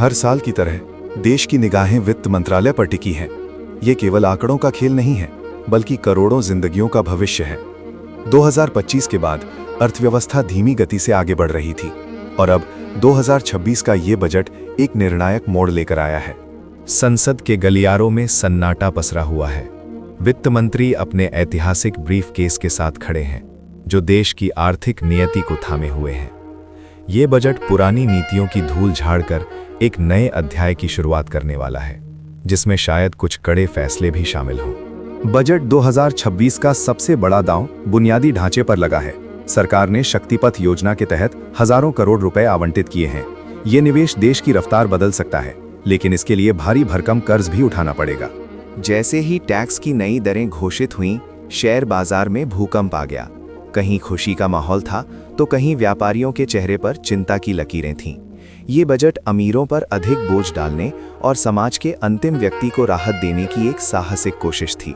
हर साल की तरह देश की निगाहें वित्त मंत्रालय पर टिकी हैं। ये केवल आंकड़ों का खेल नहीं है, बल्कि करोड़ों जिंदगियों का भविष्य है। 2025 के बाद अर्थव्यवस्था धीमी गति से आगे बढ़ रही थी और अब 2026 का ये बजट एक निर्णायक मोड़ लेकर आया है। संसद के गलियारों में सन्नाटा पसरा हुआ है। वित्त मंत्री अपने ऐतिहासिक ब्रीफ केस के साथ खड़े हैं, जो देश की आर्थिक नियति को थामे हुए हैं। ये बजट पुरानी नीतियों की धूल झाड़कर एक नए अध्याय की शुरुआत करने वाला है, जिसमें शायद कुछ कड़े फैसले भी शामिल हों। बजट 2026 का सबसे बड़ा दांव बुनियादी ढांचे पर लगा है। सरकार ने शक्तिपथ योजना के तहत हजारों करोड़ रुपए आवंटित किए हैं। ये निवेश देश की रफ्तार बदल सकता है, लेकिन इसके लिए भारी भरकम कर्ज भी उठाना पड़ेगा। जैसे ही टैक्स की नई दरें घोषित हुईं, शेयर बाजार में भूकंप आ गया। कहीं खुशी का माहौल था तो कहीं व्यापारियों के चेहरे पर चिंता की लकीरें थीं। ये बजट अमीरों पर अधिक बोझ डालने और समाज के अंतिम व्यक्ति को राहत देने की एक साहसिक कोशिश थी।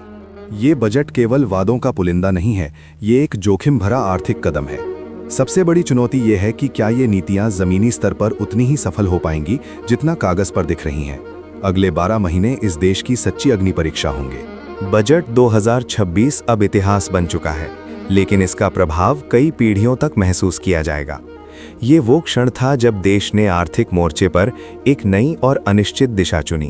ये बजट केवल वादों का पुलिंदा नहीं है, ये एक जोखिम भरा आर्थिक कदम है। सबसे बड़ी चुनौती ये है कि क्या ये नीतियां जमीनी स्तर पर उतनी ही सफल हो पाएंगी जितना कागज पर दिख रही हैं। अगले 12 महीने इस देश की सच्ची अग्नि परीक्षा होंगे। बजट 2026 अब इतिहास बन चुका है, लेकिन इसका प्रभाव कई पीढ़ियों तक महसूस किया जाएगा। ये वो क्षण था जब देश ने आर्थिक मोर्चे पर एक नई और अनिश्चित दिशा चुनी।